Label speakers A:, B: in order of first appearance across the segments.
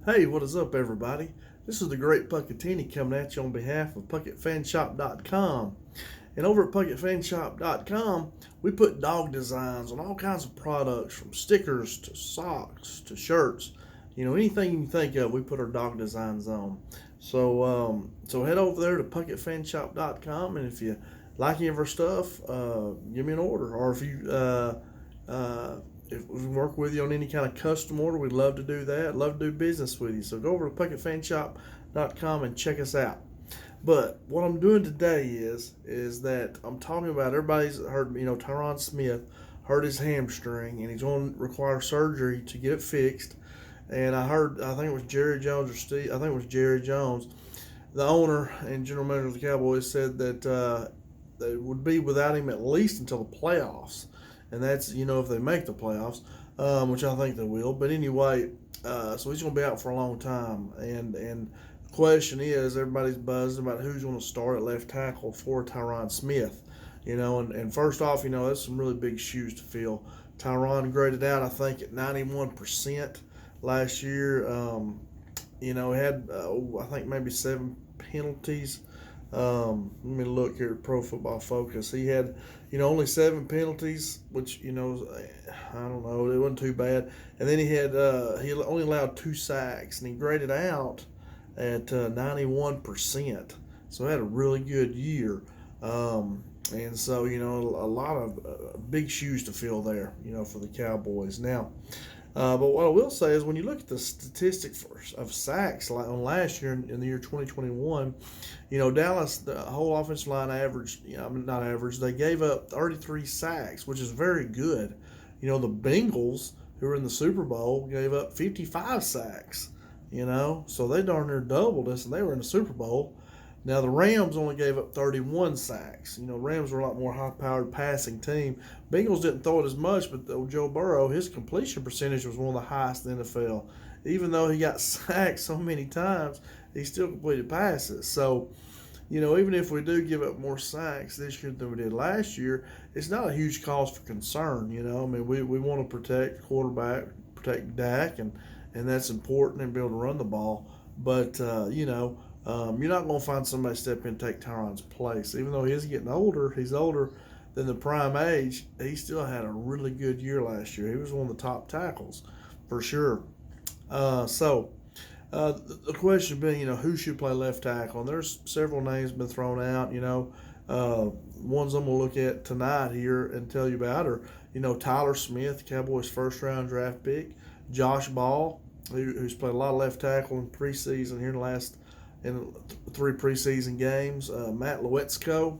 A: Hey, what is up, everybody? This is the Great Puckettini coming at you on behalf of PuckettFanShop.com. And over at PuckettFanShop.com, we put dog designs on all kinds of products, from stickers to socks to shirts. Anything you can think of, we put our dog designs on. So head over there to PuckettFanShop.com, and if you like any of our stuff, give me an order. Or uh, if we work with you on any kind of custom order, we'd love to do that. Love to do business with you. So go over to PuckettFanShop.com and check us out. But what I'm doing today is that I'm talking about, everybody's heard, Tyron Smith hurt his hamstring and he's going to require surgery to get it fixed. And I think it was Jerry Jones or Steve, I think it was Jerry Jones, the owner and general manager of the Cowboys, said that they would be without him at least until the playoffs. And that's, if they make the playoffs, which I think they will. But anyway, so he's going to be out for a long time. And the question is, everybody's buzzing about who's going to start at left tackle for Tyron Smith. And first off, that's some really big shoes to fill. Tyron graded out, I think, at 91% last year. He had, I think, maybe 7 penalties. Let me look here at Pro Football Focus. He had, only 7 penalties, which, I don't know, it wasn't too bad. And then he only allowed 2 sacks, and he graded out at 91%. So he had a really good year. And so, a lot of big shoes to fill there, for the Cowboys. Now, but what I will say is, when you look at the statistics of sacks on last year, in the year 2021, Dallas, the whole offensive line averaged, not average, they gave up 33 sacks, which is very good. The Bengals, who were in the Super Bowl, gave up 55 sacks, so they darn near doubled us, and they were in the Super Bowl. Now, the Rams only gave up 31 sacks. Rams were a lot more high-powered passing team. Bengals didn't throw it as much, but Joe Burrow, his completion percentage was one of the highest in the NFL. Even though he got sacked so many times, he still completed passes. So, even if we do give up more sacks this year than we did last year, it's not a huge cause for concern. We want to protect the quarterback, protect Dak, and that's important, and be able to run the ball. But, you're not going to find somebody step in and take Tyron's place. Even though he is getting older, he's older than the prime age, he still had a really good year last year. He was one of the top tackles, for sure. The question being, who should play left tackle? And there's several names been thrown out. Ones I'm going to look at tonight here and tell you about are, Tyler Smith, Cowboys' first-round draft pick, Josh Ball, who's played a lot of left tackle in preseason here in 3 preseason games. Matt Lewitzko,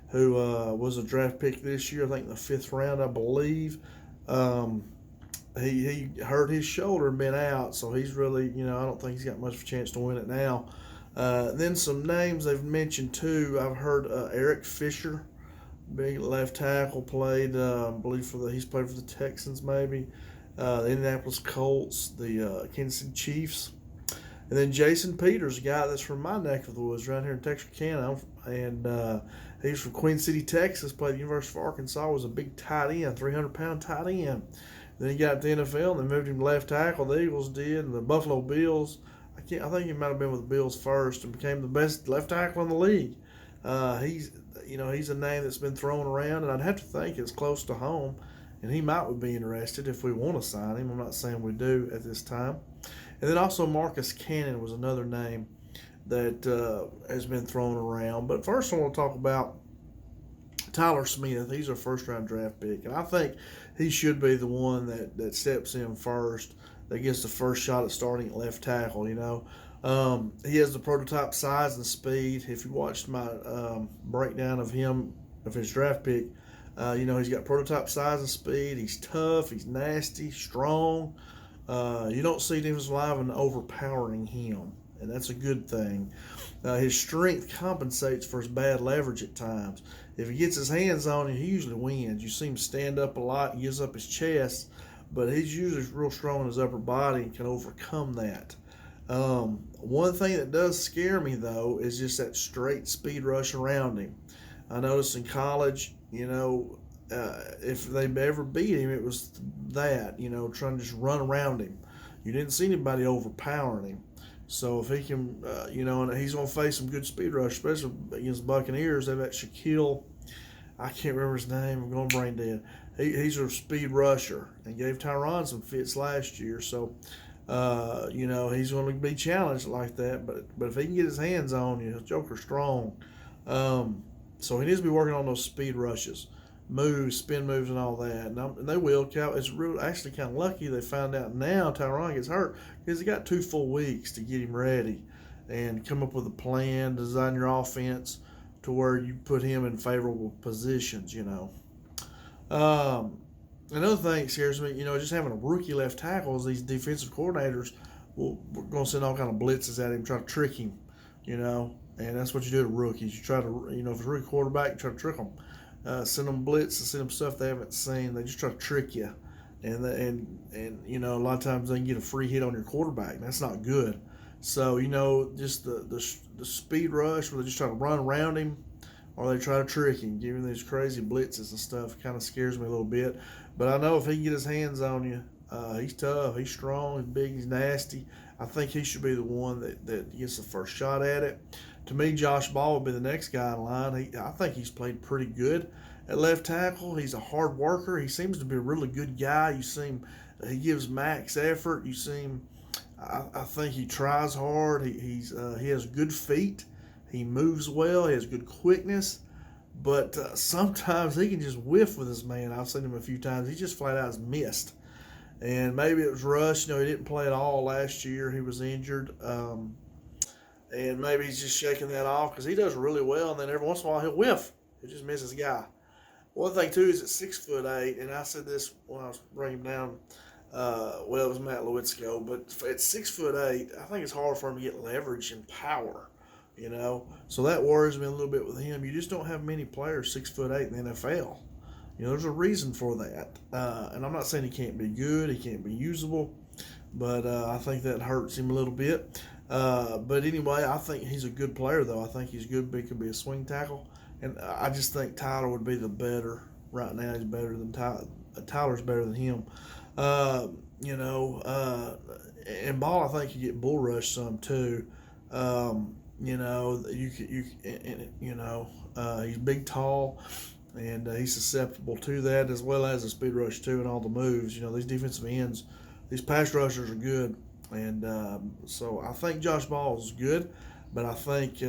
A: who was a draft pick this year, I think in the 5th round, I believe. He hurt his shoulder and been out, so he's really, I don't think he's got much of a chance to win it now. Then some names they've mentioned too. I've heard Eric Fisher, big left tackle, played, I believe he's played for the Texans maybe, the Indianapolis Colts, the Kansas City Chiefs. And then Jason Peters, a guy that's from my neck of the woods, right here in Texarkana, and he's from Queen City, Texas, played at the University of Arkansas, was a big tight end, 300-pound tight end. Then he got to the NFL, and they moved him to left tackle. The Eagles did, and the Buffalo Bills, I think he might have been with the Bills first, and became the best left tackle in the league. He's a name that's been thrown around, and I'd have to think it's close to home, and he might be interested if we want to sign him. I'm not saying we do at this time. And then also Marcus Cannon was another name that has been thrown around. But first I want to talk about Tyler Smith. He's our first-round draft pick. And I think he should be the one that steps in first, that gets the first shot at starting at left tackle, He has the prototype size and speed. If you watched my breakdown of his draft pick, he's got prototype size and speed. He's tough. He's nasty, strong. You don't see defensive linemen overpowering him, and that's a good thing. His strength compensates for his bad leverage at times. If he gets his hands on him, he usually wins. You see him stand up a lot and gives up his chest, but he's usually real strong in his upper body and can overcome that. One thing that does scare me, though, is just that straight speed rush around him. I noticed in college, if they ever beat him, it was that, trying to just run around him. You didn't see anybody overpowering him. So if he can, and he's going to face some good speed rush, especially against the Buccaneers. They've got Shaquille, I can't remember his name. I'm going brain dead. He's a speed rusher and gave Tyron some fits last year. So, he's going to be challenged like that. But if he can get his hands on you, Joker's strong. So he needs to be working on those speed rushes, moves, spin moves, and all that. And they will. It's actually kind of lucky they found out now Tyron gets hurt because he got 2 full weeks to get him ready and come up with a plan, design your offense to where you put him in favorable positions, Another thing that scares me, just having a rookie left tackle is these defensive coordinators we're going to send all kind of blitzes at him, try to trick him, and that's what you do to rookies. You try to, if it's a rookie quarterback, you try to trick them. Send them blitz and send them stuff they haven't seen. They just try to trick you, and a lot of times they can get a free hit on your quarterback. And that's not good. So just the speed rush where they just try to run around him, or they try to trick him, give him these crazy blitzes and stuff. Kind of scares me a little bit. But I know if he can get his hands on you, he's tough, he's strong, he's big, he's nasty. I think he should be the one that gets the first shot at it. To me, Josh Ball would be the next guy in line. I think he's played pretty good at left tackle. He's a hard worker. He seems to be a really good guy. He gives max effort. I think he tries hard. He has good feet. He moves well. He has good quickness. But sometimes he can just whiff with his man. I've seen him a few times. He just flat out has missed. And maybe it was rust. He didn't play at all last year. He was injured. And maybe he's just shaking that off because he does really well. And then every once in a while he'll whiff. He just misses a guy. One thing, too, is at 6'8", and I said this when I was bringing him down. It was Matt Lewitzko. But at 6'8", I think it's hard for him to get leverage and power. So that worries me a little bit with him. You just don't have many players 6'8" in the NFL. There's a reason for that. And I'm not saying he can't be good, he can't be usable, but I think that hurts him a little bit. But anyway, I think he's a good player, though. I think he's good, but he could be a swing tackle. And I just think Tyler would be the better. Right now, he's better than Tyler. Tyler's better than him. And Ball, I think you get bull rush some too. He's big, tall, and he's susceptible to that as well as the speed rush too and all the moves. These defensive ends, these pass rushers are good, and so I think Josh Ball is good, but I think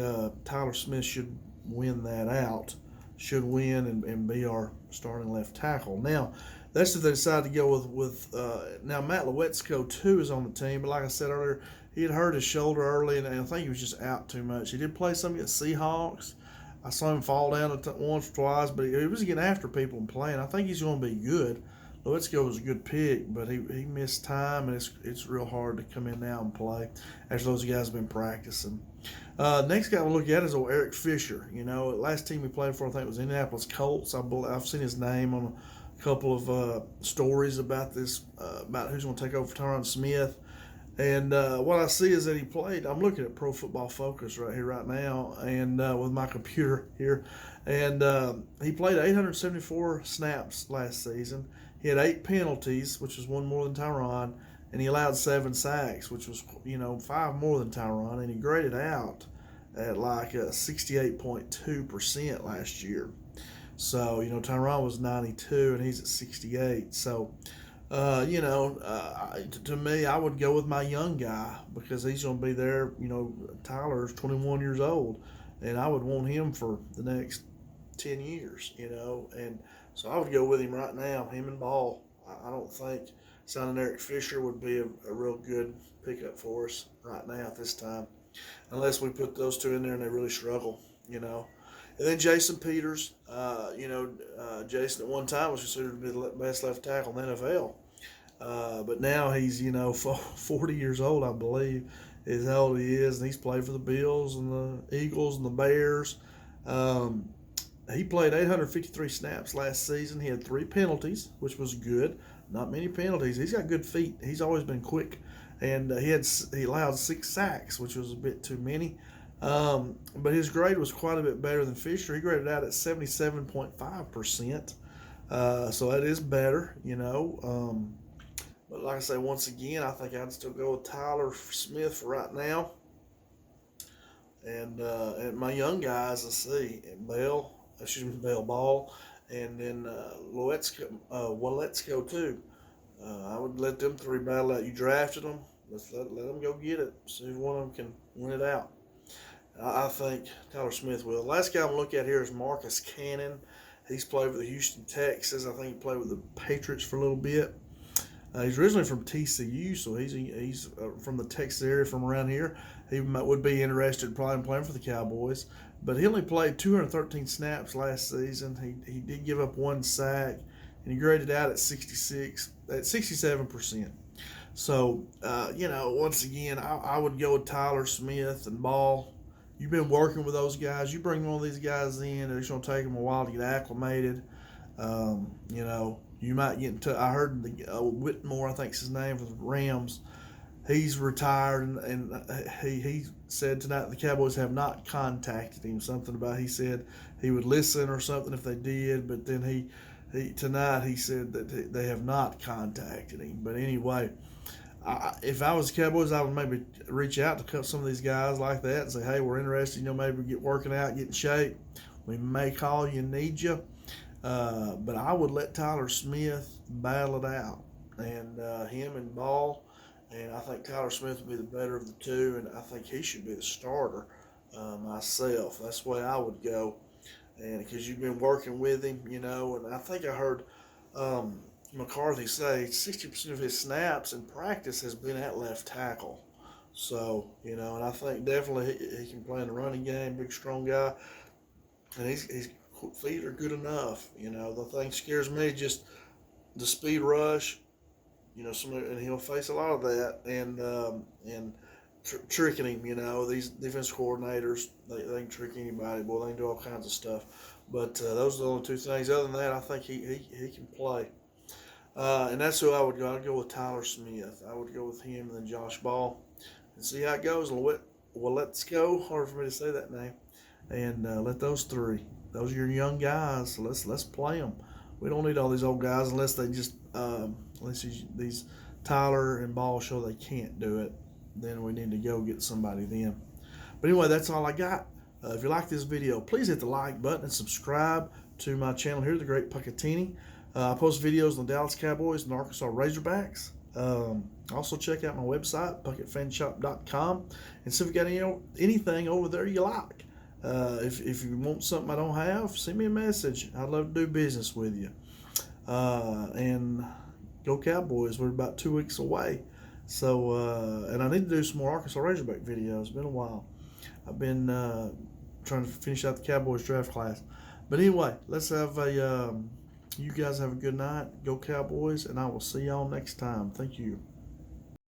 A: Tyler Smith should win that out, and be our starting left tackle. Now, that's if they decide to go with now Matt Lewitzko too is on the team, but like I said earlier, he had hurt his shoulder early, and I think he was just out too much. He did play some against Seahawks. I saw him fall down once or twice, but he was getting after people and playing. I think he's going to be good. Lewitzko was a good pick, but he missed time, and it's real hard to come in now and play after those guys have been practicing. Next guy we'll look at is old Eric Fisher. Last team he played for, I think, was Indianapolis Colts. I've seen his name on a couple of stories about this, about who's going to take over for Tyron Smith. And what I see is that he played. I'm looking at Pro Football Focus right now, and with my computer here, and he played 874 snaps last season. He had 8 penalties, which was one more than Tyron, and he allowed 7 sacks, which was 5 more than Tyron, and he graded out at like 68.2% last year. So Tyron was 92, and he's at 68. So. To me, I would go with my young guy because he's going to be there. Tyler's 21 years old, and I would want him for the next 10 years, and so I would go with him right now, him and Ball. I don't think signing Eric Fisher would be a real good pickup for us right now at this time, unless we put those two in there and they really struggle, And then Jason Peters, Jason at one time was considered to be the best left tackle in the NFL. But now he's, 40 years old, I believe, is how old he is. And he's played for the Bills and the Eagles and the Bears. He played 853 snaps last season. He had 3 penalties, which was good. Not many penalties. He's got good feet. He's always been quick. And he allowed 6 sacks, which was a bit too many. But his grade was quite a bit better than Fisher. He graded out at 77.5%. So that is better, But like I say, once again, I think I'd still go with Tyler Smith for right now. And my young guys, let's see, Bell Ball, and then Waletsko too. I would let them three battle out. You drafted them. Let them go get it. See if one of them can win it out. I think Tyler Smith will. The last guy I'm going to look at here is Marcus Cannon. He's played with the Houston Texans. I think he played with the Patriots for a little bit. He's originally from TCU, so he's from the Texas area, from around here. He would be interested probably in playing for the Cowboys. But he only played 213 snaps last season. He did give up 1 sack, and he graded out at 67%. So, once again, I would go with Tyler Smith and Ball. You've been working with those guys. You bring one of these guys in, and it's going to take them a while to get acclimated. You might get into. I heard Whitmore, I think's his name, for the Rams. He's retired, and he said tonight the Cowboys have not contacted him. Something about, he said he would listen or something if they did, but then he tonight he said that they have not contacted him. But anyway, if I was the Cowboys, I would maybe reach out to some of these guys like that and say, hey, we're interested. Maybe get working out, get in shape. We may call you and need you. But I would let Tyler Smith battle it out, and him and Ball, and I think Tyler Smith would be the better of the two, and I think he should be the starter myself. That's the way I would go, and because you've been working with him, and I think I heard McCarthy say 60% of his snaps in practice has been at left tackle. So, and I think definitely he can play in the running game, big, strong guy, and his feet are good enough. The thing scares me, just the speed rush, and he'll face a lot of that, and tricking him. These defense coordinators, they can trick anybody. Boy, they can do all kinds of stuff. But those are the only two things. Other than that, I think he can play. And that's who I would go. I'd go with Tyler Smith. I would go with him and then Josh Ball, and see how it goes. Well, let's go. Hard for me to say that name. And let those three. Those are your young guys. So let's play them. We don't need all these old guys unless they just unless these Tyler and Ball show they can't do it. Then we need to go get somebody then. But anyway, that's all I got. If you like this video, please hit the like button and subscribe to my channel here, The Great Puckettini. I post videos on the Dallas Cowboys and Arkansas Razorbacks. Also check out my website, puckettfanshop.com, and see if you got anything over there you like. If you want something I don't have, send me a message. I'd love to do business with you. And go Cowboys. We're about 2 weeks away. So, and I need to do some more Arkansas Razorback videos. It's been a while. I've been trying to finish out the Cowboys draft class. But anyway, let's have you guys have a good night. Go Cowboys, and I will see y'all next time. Thank you.